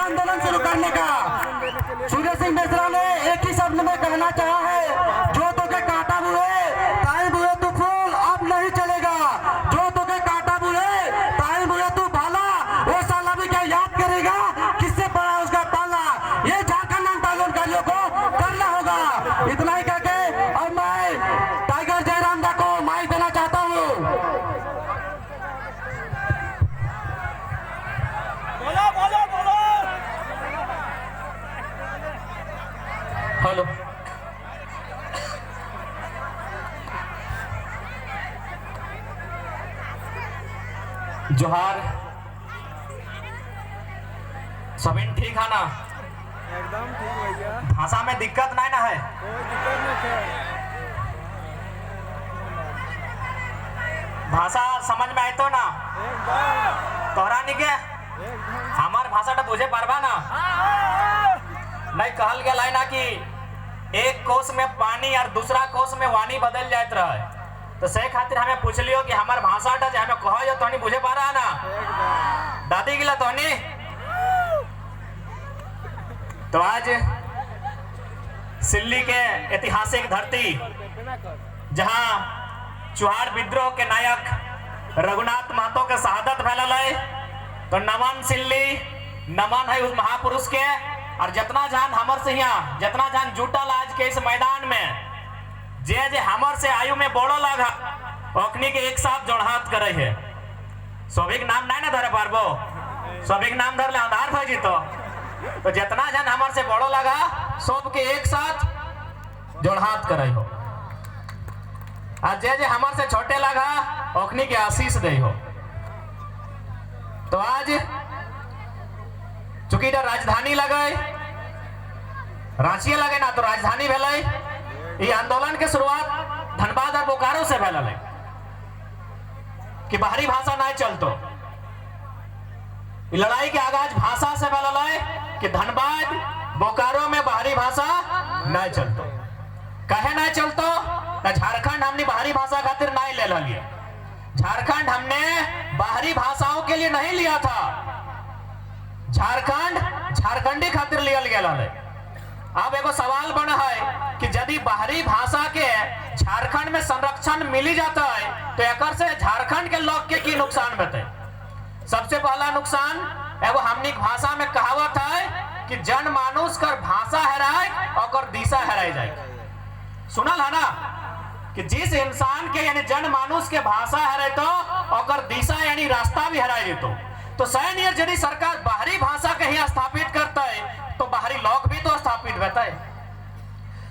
आंदोलन शुरू करने का। सूर्य सिंह मिश्रा ने एक ही शब्द में कहना चाहा है, जो तो के काटा बुए ताई बुए तू फूल अब नहीं चलेगा, जो तो के काटा बुए ताई बुए तू भाला, वो साला भी क्या याद करेगा किससे पड़ा उसका पाला। ये झारखंड आंदोलनकारियों को करना होगा। इतना ही कहके अब मैं टाइगर जयराम दा को माइक देना चाहता हूँ। हेलो, जोहार, सबिन ठीक है ना? एकदम ठीक भैया, भाषा में दिक्कत नहीं ना है? कोई दिक्कत नहीं है। भाषा समझ में आई तो ना? एकदम तोहरा नहीं के एकदम हमार भाषा तो बुझे पारबा ना? नहीं कहल गया है ना कि एक कोस में पानी और दूसरा कोस में वाणी बदल जात रहे, तो से खातिर हमें पूछ लियो कि हमार भाषा टा जे हमें कहो जो तोनी बुझे पा रहा ना? एकदम दादी गिला तोनी। तो आज सिल्ली के ऐतिहासिक धरती जहां चुहाड़ विद्रोह के नायक रघुनाथ महतो के शहादत भैल है, तो नमन सिल्ली, नमन है उस महापुरुष के। और जितना जान हमर से यहाँ जितना जान जुटल आज के इस मैदान में, जे जे हमर से आयु में बोलो लगा ओखनी के एक साथ जोड़हात करे है। सभी नाम नहीं ना धरे पारबो, सभी नाम धर ले आधार भाई जी। तो जितना जान हमर से बड़ो लगा सब के एक साथ जोड़हात करे हो। आज जे जे हमर से छोटे लगा ओखनी के आशीष दे हो। तो आज चूंकि इधर राजधानी लगे, रांची लगे ना, तो राजधानी भेले। ये आंदोलन के शुरुआत धनबाद और बोकारो से भेल है कि बाहरी भाषा नहीं चलतो। लड़ाई के आगाज भाषा से भेल है कि धनबाद बोकारो में बाहरी भाषा नहीं चलतो। कहे नहीं चलतो? झारखंड हमने बाहरी भाषा खातिर नहीं ले लिया। झारखंड हमने बाहरी भाषाओं के लिए नहीं लिया था, झारखंड झारखंडी खातिर लिया गया है। अब एगो सवाल बना है कि यदि बाहरी भाषा के झारखंड में संरक्षण मिली जाता है तो एकर से झारखंड के लोग के की नुकसान बते? सबसे पहला नुकसान एगो हमनी भाषा में कहावत है कि जन मानुष कर भाषा हराए और दिशा हराई जाए। सुनल है ना कि जिस इंसान के यानी जन मानुष के भाषा हराए तो और दिशा यानी रास्ता भी हराए जेतो। तो सैन्य यदि सरकार बाहरी भाषा के ही स्थापित करता है तो बाहरी लोग भी तो स्थापित रहता है।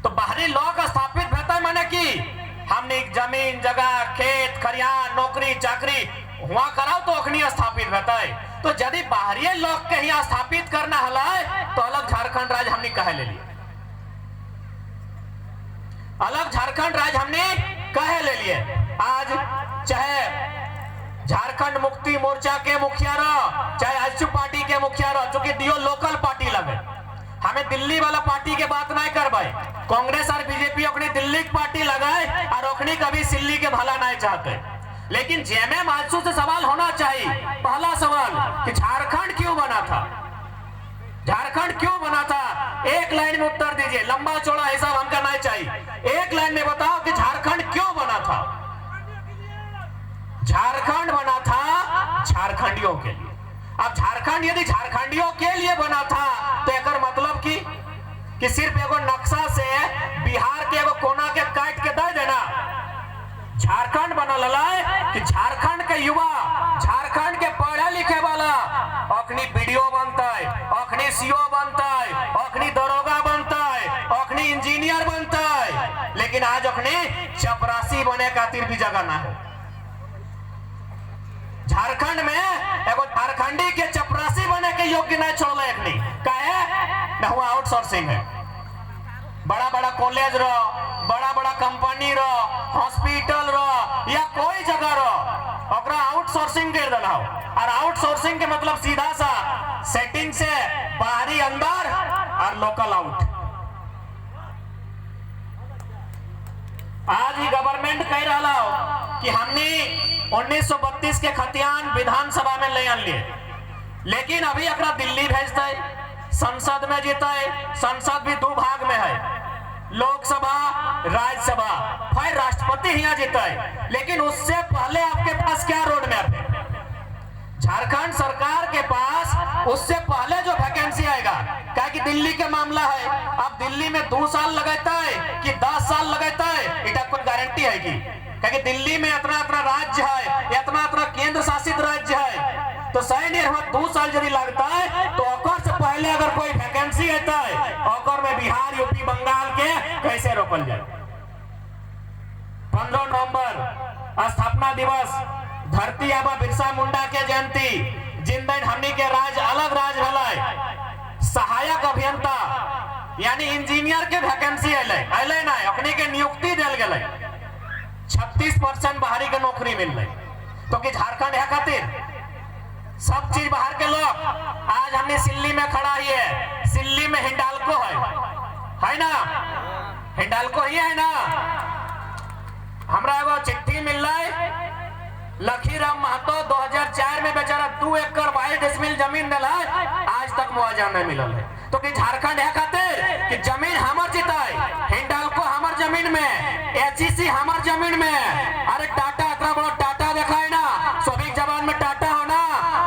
तो बाहरी लोग स्थापित रहता है माने कि हमने जमीन जगह खेत खरियान नौकरी चाकरी हुआ कराओ तो अखनी स्थापित रहता है। तो यदि बाहरी लोग के ही स्थापित करना है तो अलग झारखंड राज्य हमने कहे ले लिए, अलग झारखंड राज्य हमने कहे ले लिए। आज चाहे झारखंड मुक्ति मोर्चा के मुखिया रहो, चाहे आजसू पार्टी के मुखिया रहो, जो कि दियो लोकल पार्टी लगे, हमें दिल्ली वाला पार्टी के बात नहीं करवाए। कांग्रेस और बीजेपी अपनी दिल्ली की पार्टी लगाए और ओखनी कभी सिल्ली के भला नहीं चाहते। लेकिन जेएमएम आजसू से सवाल होना चाहिए, पहला सवाल कि झारखंड क्यों बना था? झारखंड क्यों बना था? एक लाइन में उत्तर दीजिए, लंबा चौड़ा हिसाब हमका नहीं चाहिए। एक लाइन में बताओ कि झारखंड क्यों बना था? झारखंड बना था झारखंडियों के लिए। अब झारखंड यदि झारखंडियों के लिए बना था तो एकर मतलब कि सिर्फ एगो नक्शा से बिहार के एगो कोना के काट के दे देना। झारखंड बनल है कि झारखंड के युवा, झारखंड के पढ़े लिखे वाला अखनी बीडीओ बनता है, अखनी सीओ बनता है, अखनी दरोगा बनता है, अखनी इंजीनियर बनता है। लेकिन आज अखनी चपरासी बने खातिर भी जगह ना हो। झारखंड में एगो झारखंडी के चपरासी बने के योग्य नहीं छोड़ले अखनी। काहे? ना हुआ आउटसोर्सिंग है। बड़ा बड़ा कॉलेज रो, बड़ा बड़ा कंपनी रो, हॉस्पिटल रो या कोई जगह रो ओकरा आउटसोर्सिंग कर देना हो। और आउटसोर्सिंग के मतलब सीधा सा सेटिंग से बाहरी अंदर और लोकल आउट। आज ही गवर्नमेंट कह रहा हो कि हमने 1932 के खतियान विधानसभा में ले आन लिए, लेकिन अभी अकरा दिल्ली भेजता है। संसद में जीते। संसद भी दो भाग में है, लोकसभा राज्यसभा, फिर राष्ट्रपति यहाँ जीते। लेकिन उससे पहले आपके पास क्या रोड मैप है? झारखंड सरकार के पास उससे पहले जो वैकेंसी आएगा, क्या कि दिल्ली के मामला है, अब दिल्ली में 2 साल लगाता है कि 10 साल लगाता है, इटा कोई गारंटी है कि दिल्ली में इतना इतना राज्य है, इतना इतना केंद्र शासित राज्य है, तो सही नहीं है 2 साल यदि लगता है तो ओकर से पहले अगर कोई वैकेंसी आता है ओकर में बिहार, यूपी, बंगाल के कैसे रोकल जाए। 15 नवंबर स्थापना दिवस, धरती आबा बिरसा मुंडा के जयंती, जिन दिन हमनी के राज अलग राज रहा, सहायक अभियंता यानी इंजीनियर के वैकेंसी अले ना, अपने के नियुक्ति दिल गए, 36% बाहरी के नौकरी मिल रही। तो कि झारखंड है खातिर सब चीज बाहर के लोग। आज हमने सिल्ली में खड़ा ही है, सिल्ली में हिंडाल्को है ना, हिंडाल्को ही है ना। हमरा एगो चिट्ठी मिल रहा है, लखीराम महतो 2004 में बेचारा 2 एकड़ 22 डेसिमल जमीन दिला, आज तक मुआवजा नहीं मिलल है। तो कि झारखंड है खातिर कि जमीन हमर जिताए, हिंडाल्को हमर जमीन में, एचईसी हमर जमीन में। अरे टाटा इतना बड़ा टाटा देखा है ना, सभी जवान में टाटा हो ना,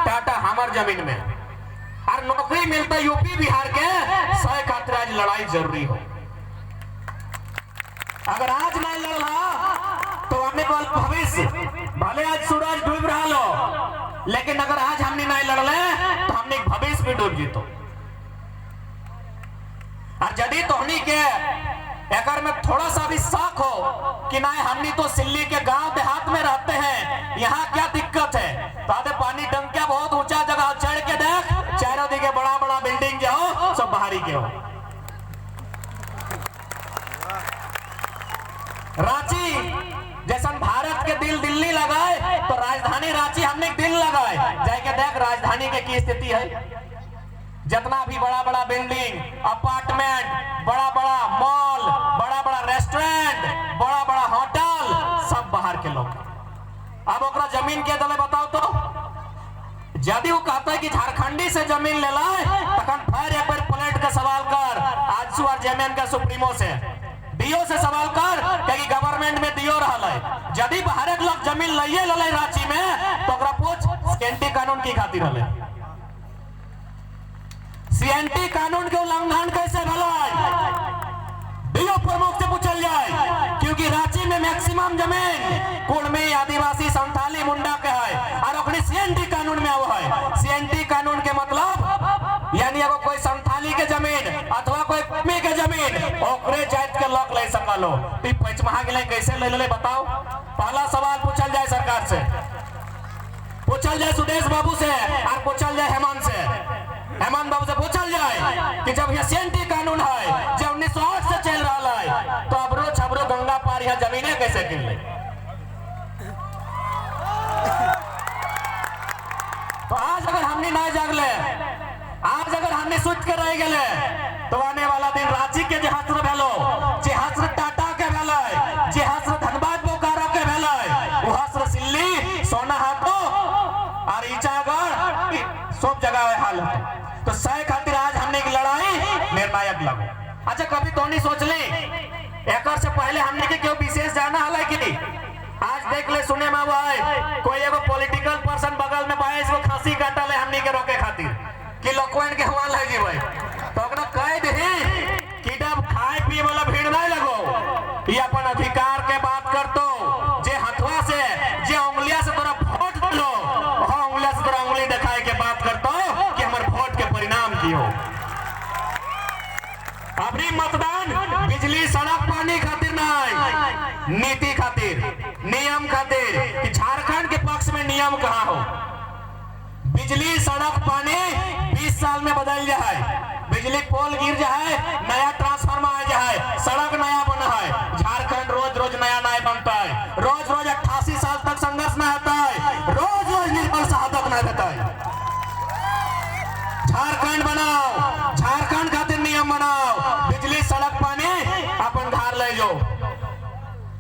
टाटा हमर जमीन में। और नौकरी मिलता यूपी बिहार के, सही खातिर आज लड़ाई जरूरी हो। अगर आज नहीं लड़ा तो हमने भविष्य भले आज सूरज डूब रहा लो, लेकिन अगर आज हमने नहीं लड़ले तो हमने भविष्य भी डूब जीतो। और यदि तोहनी के अगर में थोड़ा सा भी शक हो कि नहीं हमने तो सिल्ली के गांव देहात में रहते हैं, यहाँ क्या दिक्कत है, तो आधे पानी डंकिया बहुत ऊंचा जगह चढ़ के देख, चारों दिखे बड़ा बड़ा बिल्डिंग जो हो सब बाहरी के हो। रांची जैसा भारत के दिल दिल्ली लगाए तो राजधानी रांची हमने दिल लगाए, जाके देख राजधानी के की स्थिति है। जितना भी बड़ा बड़ा बिल्डिंग, अपार्टमेंट, बड़ा बड़ा मॉल, बड़ा बड़ा रेस्टोरेंट, बड़ा बड़ा होटल, सब बाहर के लोग। अब ओकरा जमीन के दले बताओ तो, यदि वो कहता है कि झारखंडी से जमीन ले लाए, तखन फिर एक बार पलट के सवाल कर आजसू और जेएमएम के सुप्रीमो से, डीओ से सवाल कर कि गवर्नमेंट में दियो रहा है। यदि बाहर के लोग जमीन लइए लले रांची में तो ओकरा पूछ सीएनटी कानून की खातिर हले, सीएनटी कानून के उल्लंघन कैसे भलाई, डीओ प्रमुख से पूछल जाए। क्योंकि रांची में मैक्सिमम जमीन कुड़मी, आदिवासी, संथाली, मुंडा के है और ओकरी सीएनटी कानून में वो है। सीएनटी कानून के मतलब यानी अगर कोई संथाली के जमीन अथवा कोई कुड़मी के जमीन ओकरे जात के लोग ले सकलो, तो पंचमहा के लिए कैसे ले ले बताओ। पहला सवाल पूछल जाए सरकार से, पूछल जाए सुदेश बाबू से और पूछल जाए हेमंत से, हेमंत बाबू से पूछल जाए कि जब यह सीएनटी कानून है जो 1908 से चल रहा है, तो अबरो छबरो गंगा पार यह जमीनें कैसे गिन ले। तो आज अगर हमने नहीं जागले, आज अगर हमने सोच के रह गए तो आने वाला दिन रांची के जहाज भेलो, जहाज टाटा के भेलो, जहाज धनबाद बोकारो के भेलो, वहां सिल्ली, सोनाहाटो और ईचागढ़ सब जगह हाल है। तो सही खातिर आज हमने की लड़ाई निर्णायक लगो। अच्छा कभी तो नहीं सोच ली एक से पहले हमने के क्यों विशेष जाना है कि आज देख ले सुने में हुआ है कोई एगो पॉलिटिकल पर्सन बगल में बाए इसको खांसी काटल है हमने के रोके खातिर कि लोकवन के हवाल है जी भाई, तो ओकरा कह दे कि जब खाए पिए वाला भीड़ नहीं लगो, ये अपन अधिकार के बात कर तो जे हथवा से जे उंगलिया से तोरा वोट दो, वहां उंगलिया से तोरा उंगली दिखाए के बात करतो कि हमारे वोट के परिणाम की हो। अभी मतदान बिजली, सड़क, पानी खातिर नहीं, नीति खातिर, नियम खातिर कि झारखंड के पक्ष में नियम कहाँ हो। बिजली, सड़क, पानी 20 साल में बदल जाए, बिजली पोल गिर जाए, नया ट्रांसफार्मर आ जाए, सड़क नया बना है। झारखंड रोज रोज नया नया बनता है, रोज रोज 88 साल तक संघर्ष न होता है, रोज रोज निर्मल शहादत न देता है। झारखंड बनाओ, झारखंड खातिर नियम बनाओ, बिजली, सड़क, पानी अपन घर ले जाओ,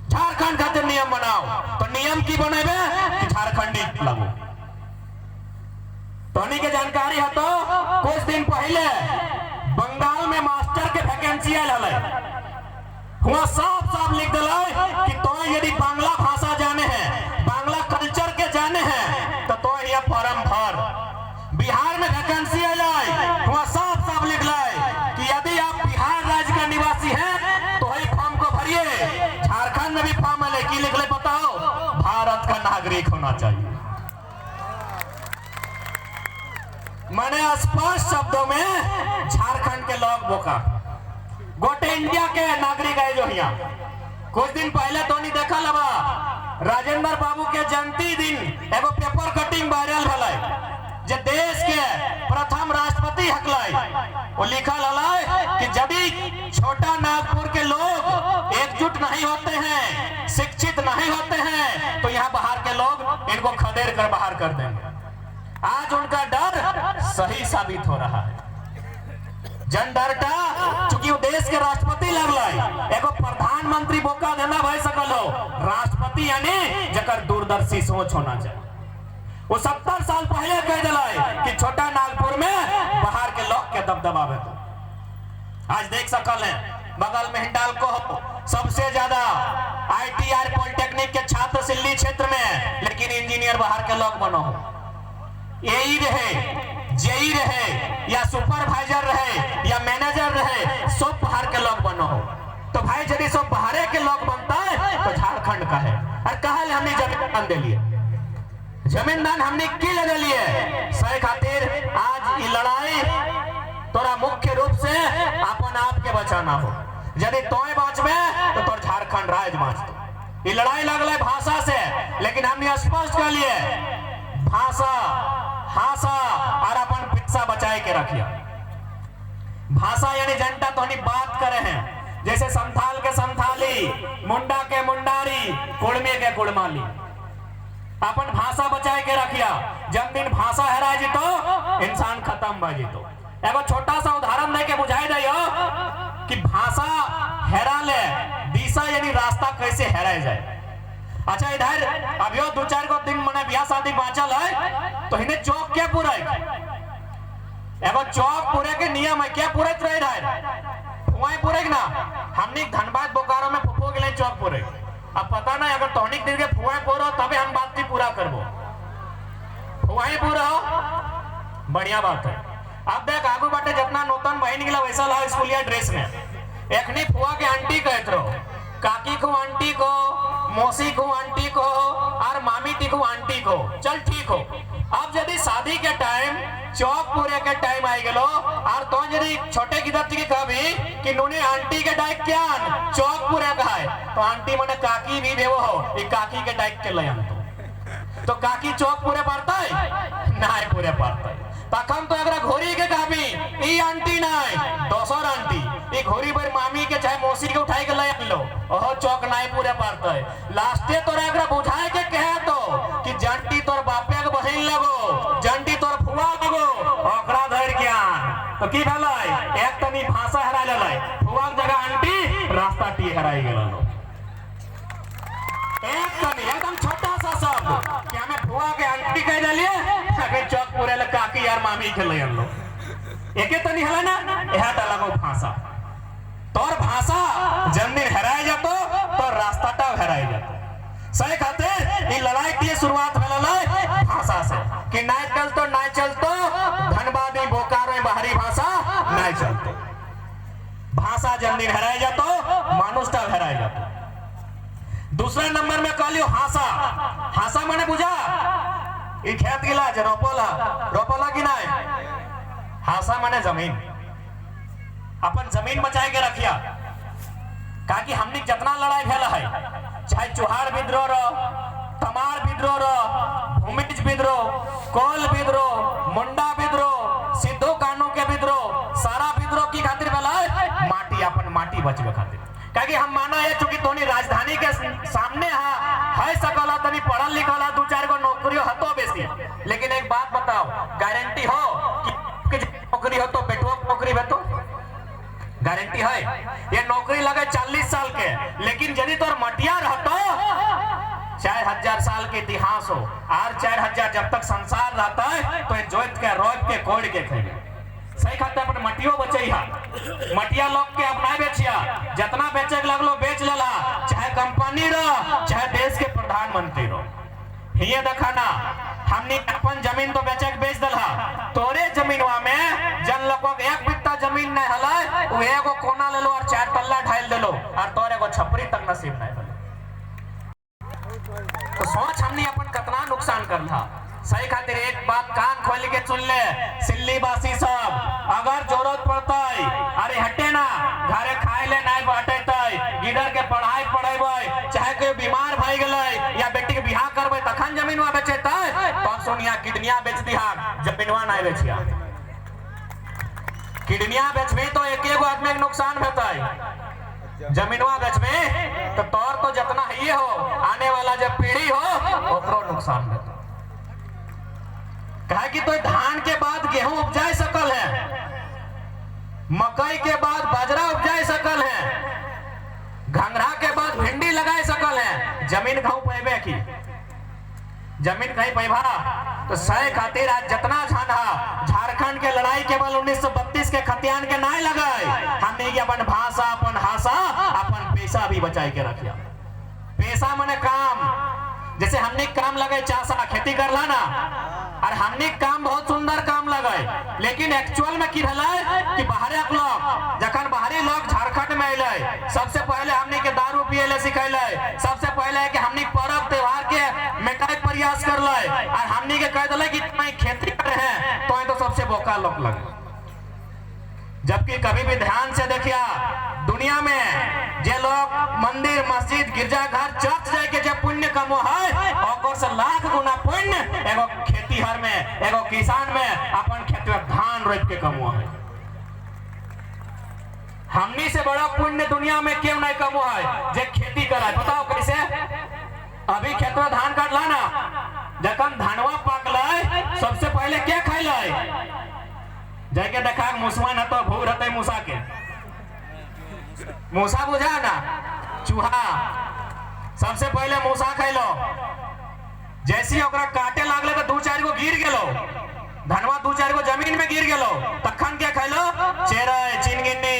झारखंड खातिर नियम बनाओ। तो नियम की बनेबे कि झारखंडी लगो। तोनी के जानकारी है तो कुछ दिन पहले वैकेंसी आयल हलै, हुआ साफ साफ लिख दिला कि तो यदि बांग्ला भाषा जाने हैं, बांग्ला कल्चर के जाने हैं तो ये फॉर्म भर। बिहार में वैकेंसी आयल, हुआ साफ साफ लिख लाई कि यदि आप बिहार राज्य का निवासी हैं तो ही फॉर्म को भरिए। झारखंड में भी फॉर्म है, की लिख ले बताओ, भारत का नागरिक होना चाहिए। मैंने स्पष्ट शब्दों में झारखंड के लोग बोका, गोटे इंडिया के नागरिक है जो यहाँ। कुछ दिन पहले तो नहीं देखा लबा, राजेंद्र बाबू के जयंती दिन एगो पेपर कटिंग वायरल भले, जे देश के प्रथम राष्ट्रपति हकलाई, वो लिखल हलाई कि यदि छोटा नागपुर के लोग एकजुट नहीं होते हैं, शिक्षित नहीं होते हैं, तो यहाँ बाहर के लोग इनको खदेड़ कर बाहर कर देंगे। आज उनका डर सही साबित हो रहा है। जन डरटा चूंकि वो देश के राष्ट्रपति लगल, एगो प्रधानमंत्री बोका देना भाई सकल हो, राष्ट्रपति यानी जकर दूरदर्शी सोच होना चाहिए। वो 70 साल पहले कह दिला कि छोटा नागपुर में बाहर के लोग के दबदबा है। तो आज देख सकल है बगल में हिंडाल्को सबसे ज्यादा ITR पॉलिटेक्निक के छात्र सिल्ली क्षेत्र में, लेकिन इंजीनियर बाहर के लोग बनो हो। यही रहे, जेई रहे या सुपरवाइजर रहे या मैनेजर रहे, सब बाहर के लोग बनो हो। तो भाई यदि सब बाहर के लोग बनता है तो झारखंड का है। और कहा हमने जमीन दान दे लिए, जमीन दान हमने की ले लिए सही खातिर। आज ये लड़ाई तोरा मुख्य रूप से अपन आप के बचाना हो। यदि तोय बचबे तो तोर झारखंड राज्य बचतो। ये लड़ाई लगल भाषा से, लेकिन हमने स्पष्ट कर लिए भाषा, भाषा और अपन पिक्सा बचाए के रखिए। भाषा यानी जनता तो नहीं बात करे हैं, जैसे संथाल के संथाली, मुंडा के मुंडारी, कुड़मी के कुड़माली। अपन भाषा बचाए के रखिया। जब दिन भाषा हेरा जितो इंसान खत्म भा जितो। एगो छोटा सा उदाहरण दे के बुझाई दियो कि भाषा हेरा ले दिशा यानी रास्ता कैसे हेरा जाए। अच्छा इधर अभियो 2-4 को दिन मने ब्याह शादी बाँचल है, तो इन्हें चौक क्या पूरा है, एगो चौक पूरे के नियम है, क्या पूरे रहे फुआई पूरे ना। हमने धनबाद बोकारो में फुफो के लिए चौक पूरे। अब पता नहीं अगर टॉनिक दिन के फुआई पूरा तबे हम बात की पूरा करबो। फुआई पूरा हो बढ़िया बात है। अब देख आगू बाटे जितना नूतन बहन निकला वैसा ला स्कूलिया ड्रेस में। एकनी फुआ के आंटी कहत रहो, काकी को आंटी को, मौसी को आंटी को और मामी टी को आंटी को, चल ठीक हो। अब यदि शादी के टाइम चौक पूरे के टाइम आई गलो और तो यदि छोटे की दत्ती की कभी कि नूने आंटी के डाइक क्या चौक पूरे का है, तो आंटी मने काकी भी देवो हो, ये काकी के डाइक के लयन तो काकी चौक पूरे पड़ता है ना पूरे पड़ता है। तखन तो अगर घोरी के कभी ई आंटी नहीं दोसर आंटी, ये घोरी पर मामी के चाहे मौसी के उठाई के ले लो, ओहो चौक नहीं पूरे पड़ता है। लास्टे तोरा अगर बुझाए के कहे तो कि जंटी तोर बापे के बहिन लगो, जंटी तोर फुआ लगो, ओकरा धर ज्ञान तो की भलाई एक तनी भाषा हरा लेलै, फुआ के जगह आंटी रास्ता टी हराई गेलो। एक तनी एकदम छोटा सा शब्द कि हमें फुआ के आंटी कह दिलिए, अगर चौक पूरे ल काकी यार मामी के ले लो, एके तनी हला ना यह लगो भाषा। तोर भाषा जन दिन हराए जातो तो रास्ताटा हराए जातो। सही खातिर ये लड़ाई की शुरुआत भेलै भाषा से कि नहीं चलतो नहीं चलतो धनबादी बोकारो बाहरी भाषा नहीं चलतो। भाषा जन दिन हराए जातो मानुषटा हराए जातो। दूसरे नंबर में कह लियो हासा। हासा माने बुझा ये खेत गिला जे रोपोला, रोपोला कि नहीं। हासा माने जमीन, अपन जमीन बचाए के रखिया। काकि हमने जितना लड़ाई भेला है, चाहे चुहार विद्रोह रो, तमार विद्रोह रो, भूमिज विद्रोह, कोल विद्रोह, मुंडा विद्रोह, सिद्धू कानू के विद्रोह, सारा विद्रोह की खातिर भेला है माटी, अपन माटी बचबे खातिर। क्योंकि हम माना है चूंकि तोनी राजधानी के सामने है सकला तनी पढ़ल लिखल 2-4 गो नौकरियों हतो बेसी, लेकिन एक बात बताओ गारंटी हो कि नौकरी हो तो बेटुआ नौकरी बेतो गारंटी है। ये नौकरी लगे 40 साल के, लेकिन यदि तोर मटिया रहतो 4000 साल के इतिहास हो और 4000 जब तक संसार रहता है तो जोत के रोज के कोड़ के खेले। सही खाते अपन मटियो बचई हा। मटिया लोग के अपना बेचिया, जितना बेचे के लगलो बेच लेला, चाहे कंपनी रहो चाहे देश के प्रधानमंत्री रहो। ये देखा ना, हमने अपन जमीन तो बेचे के बेच दला, तोरे जमीनवा में जन लोगों के एक बित्ता जमीन नहीं हला, वो एगो कोना ले लो और 4 तल्ला ढाल दे लो और तोरे को छपरी तक नसीब नहीं हला। तो सोच हमने अपन कितना नुकसान कर ला। सही खातिर एक बात कान खोल के सुन ले, सिल्ली बासी सब, अगर जरूरत पड़ता है अरे हटे ना, घरे खाए ले नहीं बटेतै, गिडर के पढ़ाई पढ़ेबै, चाहे कोई बीमार भाई गलै या बेटी के बियाह करबै तखन जमीनवा बेचेतै, तो सोनिया किडनिया बेच दिहा, जमीनवा नहीं बेचिया। किडनिया बेचबे तो एकेगो आदमी के नुकसान हेतै, जमीनवा बेचबे तो तोर तो जितना ही हो, आने वाला जब पीढ़ी हो ओकरो नुकसान हेतै। कहे कि तो धान के बाद गेहूं उपजाए सकल है, मकई के बाद बाजरा उपजाए सकल है, घंघरा के बाद भिंडी लगाए सकल है, जमीन कहूं पैबे की, जमीन कहीं पैबा। तो सही खातिर आज जितना झाना झारखंड के लड़ाई केवल 1932 के खतियान के नहीं लगाए, हमने अपन भाषा अपन हासा अपन पैसा भी बचाए के रखिया। पैसा मने काम, जैसे हमने काम लगे चासा खेती करला ना, और हमने काम बहुत सुंदर काम लगे, लेकिन एक्चुअल में की रहला कि बाहरी लोग जखन बाहरी लोग झारखंड में अइले, सबसे पहले हमने के दारू पिए ले सिखैले, सबसे पहले कि हमने पर्व त्योहार के मिटाई प्रयास करले, और हमने के कह दिले कि तुम खेती करे हैं तो सबसे बोका लोग लगे। जबकि कभी भी ध्यान से देखिया, दुनिया में जे लोग मंदिर मस्जिद गिरजाघर चर्च जाए के जब पुण्य कमो है, और से लाख गुना पुण्य एगो खेतीहर में एगो किसान में अपन खेत में धान रोप के कमो है। हमनी से बड़ा पुण्य दुनिया में क्यों नहीं कमो है जे खेती कराए। बताओ कैसे? अभी खेत में धान काटला ना, जखन धानवा पाकल सबसे पहले क्या खाइल? जाके देखा मुसवन है तो भूर रहते मूसा के, मूसा बुझा ना, चूहा सबसे पहले मूसा खैलो, जैसी ओकरा काटे लागले तो 2-4 गो गिर गेलो, धनवा 2-4 गो जमीन में गिर गेलो, तखन क्या खैलो? चेरई चिनगिन्नी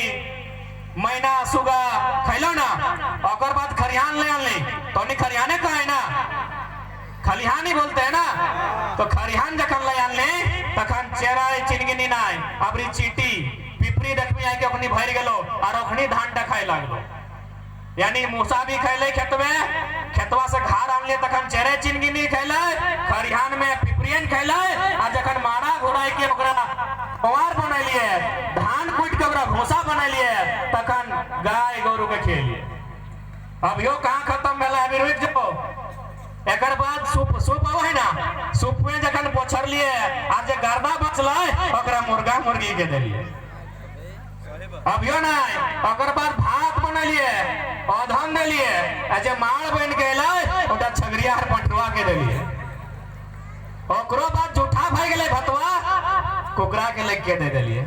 मैना सुगा खैलो ना, ओकर बाद खरिहान ले आनली, तो नहीं खरिहाने कहे ना, खलिहानी बोलते हैं ना, तो खरिहान जखन ले आनली तखन चेरई चिनगिन्नी नाय, अबरी चीटी पिपरी देखबी आके अपनी भर गेलो और अखनी धान खाए लागलो। यानी मूसा भी खैले खेत में, खेतवा से घर आनले तखन चेरे चिनगिनी खैले, खरिहान में पिपरियन खैले, आ जखन मारा घोड़ाई के ओकरा पवार बनैलिए, धान कूट के ओकरा भूसा बनैलिए, तखन गाय गोरु के खिएलिए। अब यो कहां खत्म भेला? अभी रुक जाओ, एकर बाद सूप है ना, सूप में जखन पोछर लिए आज जे गर्दा बचले ओकरा मुर्गा मुर्गी के देलिए। अब यो नहीं, ओकर बाद भात बनलिए, औधन देलिए, जे माड़ बन के अइले ओटा छगरिया हर पटरुआ के देलिए। ओकरो बाद जूठा भई गेले भतवा, कुकरा के लेके के दे देलिए।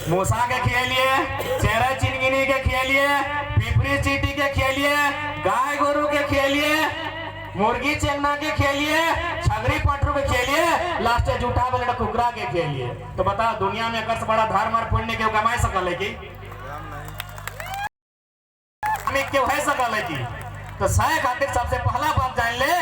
मूसा के खिएलिए, चेरा चिनगिनी के खिएलिए, पिपरी चीटी के खिएलिए, गाय गोरु के खिएलिए, मुर्गी चेंगना के खिएलिए, छगरी पटरू के खिएलिए, लास्ट जूठा वाले कुकरा के खिएलिए। तो बताओ दुनिया में एकर से बड़ा धर्म और पुण्य के कमाए सकल है की? क्यों है सकल है की? तो सही खातिर सबसे पहला बात जान ले